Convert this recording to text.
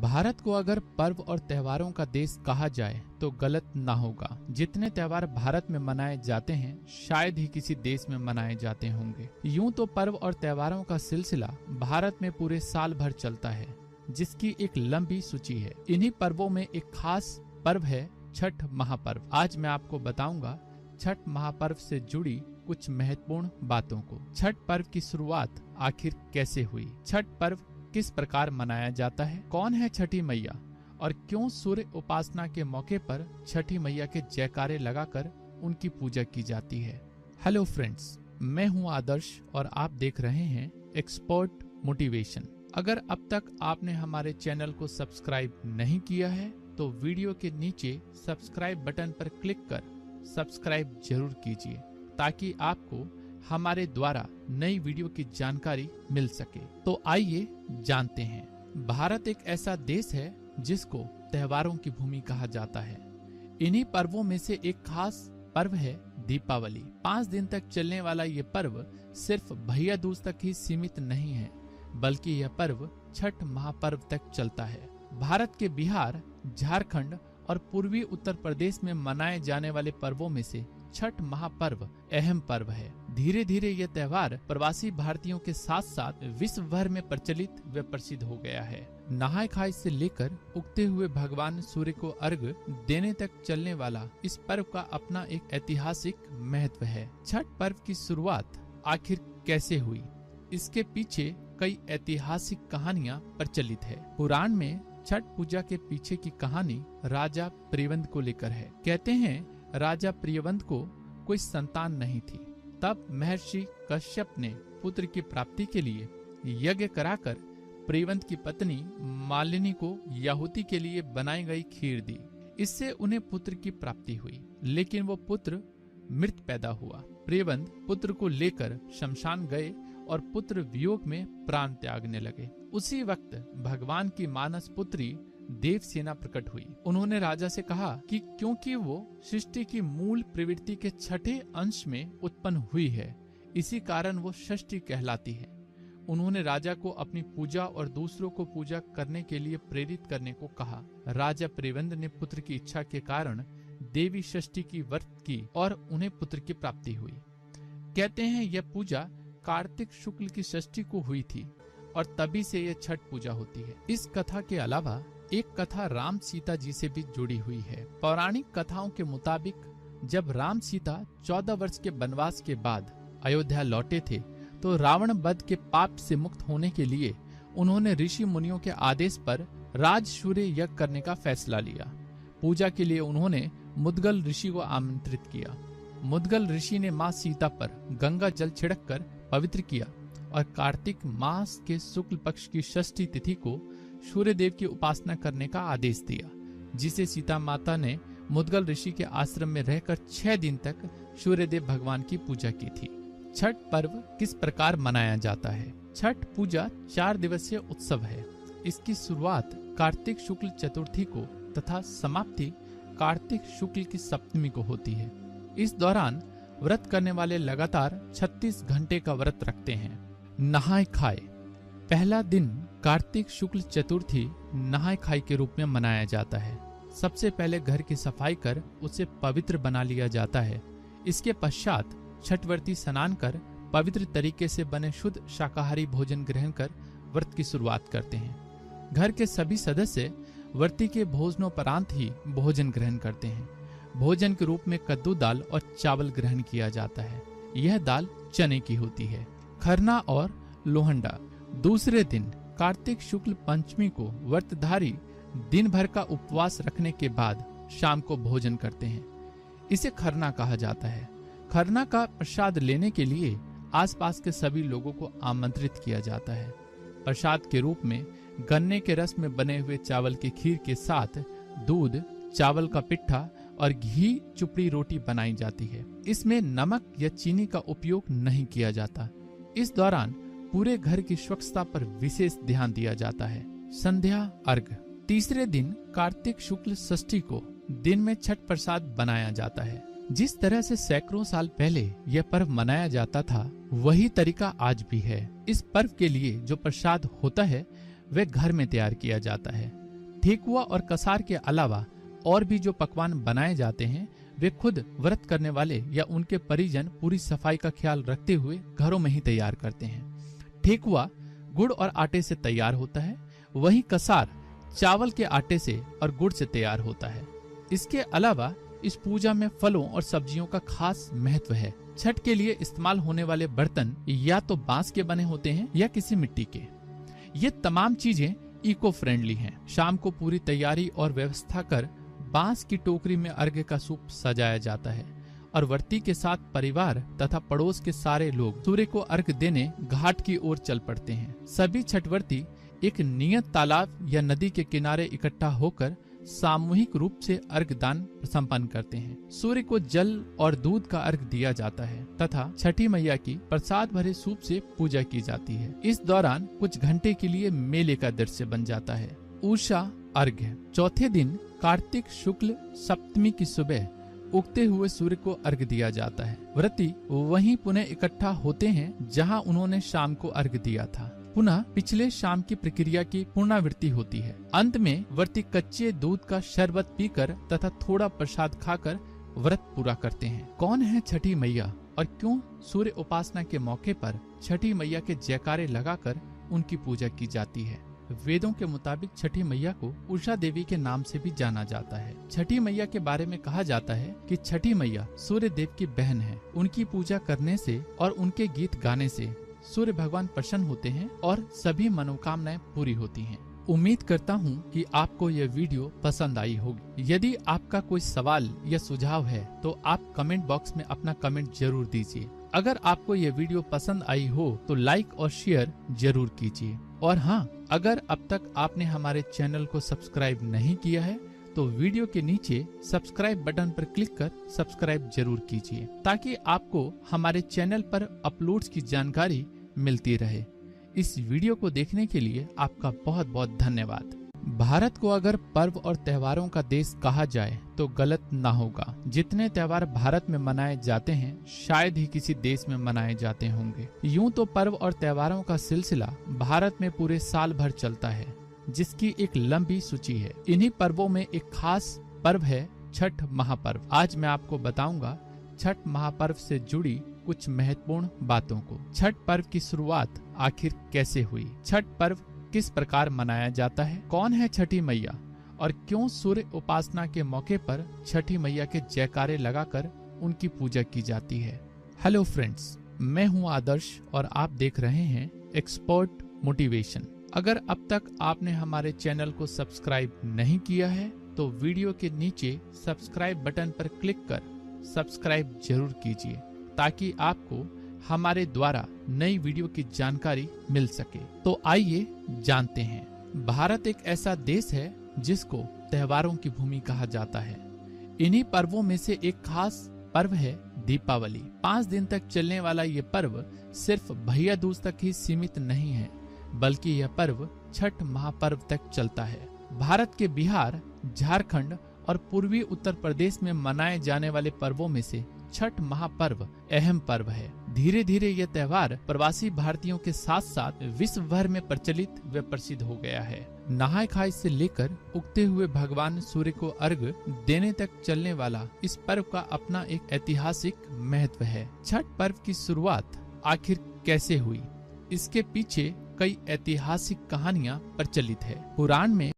भारत को अगर पर्व और त्योहारों का देश कहा जाए तो गलत ना होगा। जितने त्योहार भारत में मनाए जाते हैं शायद ही किसी देश में मनाए जाते होंगे। यूं तो पर्व और त्योहारों का सिलसिला भारत में पूरे साल भर चलता है, जिसकी एक लंबी सूची है। इन्हीं पर्वों में एक खास पर्व है छठ महापर्व। आज मैं आपको बताऊंगा छठ महापर्व से जुड़ी कुछ महत्वपूर्ण बातों को। छठ पर्व की शुरुआत आखिर कैसे हुई, छठ पर्व किस प्रकार मनाया जाता है, कौन है छठी मैया और क्यों सूर्य उपासना के मौके पर छठी मैया के जयकारे लगाकर उनकी पूजा की जाती है। हेलो फ्रेंड्स, मैं हूं आदर्श और आप देख रहे हैं एक्सपर्ट मोटिवेशन। अगर अब तक आपने हमारे चैनल को सब्सक्राइब नहीं किया है तो वीडियो के नीचे सब्सक्राइब बटन पर क्लिक कर सब्सक्राइब जरूर कीजिए ताकि आपको हमारे द्वारा नई वीडियो की जानकारी मिल सके। तो आइए जानते हैं। भारत एक ऐसा देश है जिसको त्योहारों की भूमि कहा जाता है। इन्हीं पर्वों में से एक खास पर्व है दीपावली। 5 दिन तक चलने वाला ये पर्व सिर्फ भैया दूज तक ही सीमित नहीं है, बल्कि यह पर्व छठ महापर्व तक चलता है। भारत के बिहार, झारखंड और पूर्वी उत्तर प्रदेश में मनाए जाने वाले पर्वों में से छठ महापर्व अहम पर्व है। धीरे धीरे यह त्योहार प्रवासी भारतीयों के साथ साथ विश्व भर में प्रचलित व प्रसिद्ध हो गया है। नहाय खाय से लेकर उगते हुए भगवान सूर्य को अर्घ देने तक चलने वाला इस पर्व का अपना एक ऐतिहासिक महत्व है। छठ पर्व की शुरुआत आखिर कैसे हुई, इसके पीछे कई ऐतिहासिक कहानियां प्रचलित है। पुराण में छठ पूजा के पीछे की कहानी राजा प्रियव्रत को लेकर है। कहते हैं राजा प्रियव्रत को कोई संतान नहीं थी। तब महर्षि कश्यप ने पुत्र की प्राप्ति के लिए यज्ञ कराकर प्रियव्रत की पत्नी मालिनी को याहुति के लिए बनाई गई खीर दी। इससे उन्हें पुत्र की प्राप्ति हुई, लेकिन वो पुत्र मृत पैदा हुआ। प्रियव्रत पुत्र को लेकर शमशान गए और पुत्र वियोग में प्राण त्यागने लगे। उसी वक्त भगवान की मानस पुत्री देवसेना प्रकट हुई। उन्होंने राजा से कहा कि क्योंकि वो सृष्टि की मूल प्रवृत्ति के छठे अंश में उत्पन्न हुई है, इसी कारण वो षष्ठी कहलाती है। उन्होंने राजा को अपनी पूजा और दूसरों को पूजा करने के लिए प्रेरित करने को कहा। राजा प्रियव्रत ने पुत्र की इच्छा के कारण देवी षष्ठी की व्रत की और उन्हें पुत्र की प्राप्ति हुई। कहते हैं यह पूजा कार्तिक शुक्ल की षष्ठी को हुई थी और तभी से यह छठ पूजा होती है। इस कथा के अलावा एक कथा राम सीता जी से भी जुड़ी हुई है। पौराणिक कथाओं के मुताबिक जब राम सीता 14 वर्ष के वनवास के बाद अयोध्या लौटे थे तो रावण वध के पाप से मुक्त होने के लिए उन्होंने ऋषि मुनियों के आदेश पर राजसूय यज्ञ करने का फैसला लिया। पूजा के लिए उन्होंने मुद्गल ऋषि को आमंत्रित किया। मुद्गल ऋषि ने माँ सीता पर गंगा जल छिड़क कर पवित्र किया और कार्तिक मास के शुक्ल पक्ष की षष्ठी तिथि को सूर्य देव की उपासना करने का आदेश दिया, जिसे सीता माता ने मुद्गल ऋषि के आश्रम में रहकर 6 दिन तक सूर्य देव भगवान की पूजा की थी। छठ पर्व किस प्रकार मनाया जाता है? छठ पूजा 4 दिवसीय उत्सव है। इसकी शुरुआत कार्तिक शुक्ल चतुर्थी को तथा समाप्ति कार्तिक शुक्ल की सप्तमी को होती है। इस दौरान व्रत करने वाले लगातार 36 घंटे का व्रत रखते हैं। नहाय खाय। पहला दिन कार्तिक शुक्ल चतुर्थी नहाय खाय के रूप में मनाया जाता है। सबसे पहले घर की सफाई कर उसे पवित्र बना लिया जाता है। इसके पश्चात छठवर्ती स्नान कर पवित्र तरीके से बने शुद्ध शाकाहारी भोजन ग्रहण कर व्रत की शुरुआत करते हैं। घर के सभी सदस्य व्रती के भोजनोपरांत ही भोजन ग्रहण करते हैं। भोजन के रूप में कद्दू दाल और चावल ग्रहण किया जाता है। यह दाल चने की होती है। खरना और लोहंडा। दूसरे दिन कार्तिक शुक्ल पंचमी को व्रतधारी दिन भर का उपवास रखने के बाद शाम को भोजन करते हैं। इसे खरना कहा जाता है। खरना का प्रसाद लेने के लिए आसपास के सभी लोगों को आमंत्रित किया जाता है। प्रसाद के रूप में गन्ने के रस में बने हुए चावल की खीर के साथ दूध, चावल का पिट्ठा और घी चुपड़ी रोटी बनाई जाती है। इसमें नमक या चीनी का उपयोग नहीं किया जाता। इस दौरान पूरे घर की स्वच्छता पर विशेष ध्यान दिया जाता है। संध्या अर्घ। तीसरे दिन कार्तिक शुक्ल षष्ठी को दिन में छठ प्रसाद बनाया जाता है। जिस तरह से सैकड़ों साल पहले यह पर्व मनाया जाता था, वही तरीका आज भी है। इस पर्व के लिए जो प्रसाद होता है वह घर में तैयार किया जाता है। ठेकुआ और कसार के अलावा और भी जो पकवान बनाए जाते हैं वे खुद व्रत करने वाले या उनके परिजन पूरी सफाई का ख्याल रखते हुए घरों में ही तैयार करते हैं। ठेकुआ गुड़ और आटे से तैयार होता है, वहीं कसार चावल के आटे से और गुड़ से तैयार होता है। इसके अलावा इस पूजा में फलों और सब्जियों का खास महत्व है। छठ के लिए इस्तेमाल होने वाले बर्तन या तो बांस के बने होते हैं या किसी मिट्टी के। ये तमाम चीजें इको फ्रेंडली हैं। शाम को पूरी तैयारी और व्यवस्था कर बांस की टोकरी में अर्घ्य का सूप सजाया जाता है और व्रती के साथ परिवार तथा पड़ोस के सारे लोग सूर्य को अर्घ्य देने घाट की ओर चल पड़ते हैं। सभी छठव्रती एक नियत तालाब या नदी के किनारे इकट्ठा होकर सामूहिक रूप से अर्घ्य दान संपन्न करते हैं। सूर्य को जल और दूध का अर्घ्य दिया जाता है तथा छठी मैया की प्रसाद भरे सूप से पूजा की जाती है। इस दौरान कुछ घंटे के लिए मेले का दृश्य बन जाता है। उषा अर्घ्य। चौथे दिन कार्तिक शुक्ल सप्तमी की सुबह उगते हुए सूर्य को अर्घ्य दिया जाता है। व्रती वहीं पुनः इकट्ठा होते हैं जहां उन्होंने शाम को अर्घ्य दिया था। पुनः पिछले शाम की प्रक्रिया की पुनरावृत्ति होती है। अंत में व्रती कच्चे दूध का शरबत पीकर तथा थोड़ा प्रसाद खाकर व्रत पूरा करते हैं। कौन है छठी मैया और क्यों सूर्य उपासना के मौके पर छठी मैया के जयकारे लगाकर उनकी पूजा की जाती है? वेदों के मुताबिक छठी मैया को उषा देवी के नाम से भी जाना जाता है। छठी मैया के बारे में कहा जाता है कि छठी मैया सूर्य देव की बहन है। उनकी पूजा करने से और उनके गीत गाने से सूर्य भगवान प्रसन्न होते हैं और सभी मनोकामनाएं पूरी होती हैं। उम्मीद करता हूं कि आपको यह वीडियो पसंद आई होगी। यदि आपका कोई सवाल या सुझाव है तो आप कमेंट बॉक्स में अपना कमेंट जरूर दीजिए। अगर आपको यह वीडियो पसंद आई हो तो लाइक और शेयर जरूर कीजिए। और हाँ, अगर अब तक आपने हमारे चैनल को सब्सक्राइब नहीं किया है तो वीडियो के नीचे सब्सक्राइब बटन पर क्लिक कर सब्सक्राइब जरूर कीजिए ताकि आपको हमारे चैनल पर अपलोड्स की जानकारी मिलती रहे। इस वीडियो को देखने के लिए आपका बहुत बहुत धन्यवाद। भारत को अगर पर्व और त्योहारों का देश कहा जाए तो गलत ना होगा। जितने त्योहार भारत में मनाए जाते हैं शायद ही किसी देश में मनाए जाते होंगे। यूं तो पर्व और त्योहारों का सिलसिला भारत में पूरे साल भर चलता है, जिसकी एक लंबी सूची है। इन्हीं पर्वों में एक खास पर्व है छठ महापर्व। आज मैं आपको बताऊंगा छठ महापर्व से जुड़ी कुछ महत्वपूर्ण बातों को। छठ पर्व की शुरुआत आखिर कैसे हुई? छठ पर्व किस प्रकार मनाया जाता है? कौन है छठी मैया और क्यों सूर्य उपासना के मौके पर छठी मैया के जयकारे लगाकर उनकी पूजा की जाती है? हेलो फ्रेंड्स, मैं हूं आदर्श और आप देख रहे हैं एक्सपर्ट मोटिवेशन। अगर अब तक आपने हमारे चैनल को सब्सक्राइब नहीं किया है तो वीडियो के नीचे सब्सक्राइब बटन पर क्लिक कर सब्सक्राइब जरूर कीजिए ताकि आपको हमारे द्वारा नई वीडियो की जानकारी मिल सके। तो आइए जानते हैं। भारत एक ऐसा देश है जिसको त्योहारों की भूमि कहा जाता है। इन्हीं पर्वों में से एक खास पर्व है दीपावली। 5 दिन तक चलने वाला ये पर्व सिर्फ भैया दूज तक ही सीमित नहीं है, बल्कि यह पर्व छठ महापर्व तक चलता है। भारत के बिहार, झारखंड और पूर्वी उत्तर प्रदेश में मनाए जाने वाले पर्वों में से छठ महापर्व अहम पर्व है। धीरे धीरे यह त्योहार प्रवासी भारतीयों के साथ साथ विश्व भर में प्रचलित व प्रसिद्ध हो गया है। नहाय खाय से लेकर उगते हुए भगवान सूर्य को अर्घ्य देने तक चलने वाला इस पर्व का अपना एक ऐतिहासिक महत्व है। छठ पर्व की शुरुआत आखिर कैसे हुई? इसके पीछे कई ऐतिहासिक कहानियां प्रचलित है। पुराण में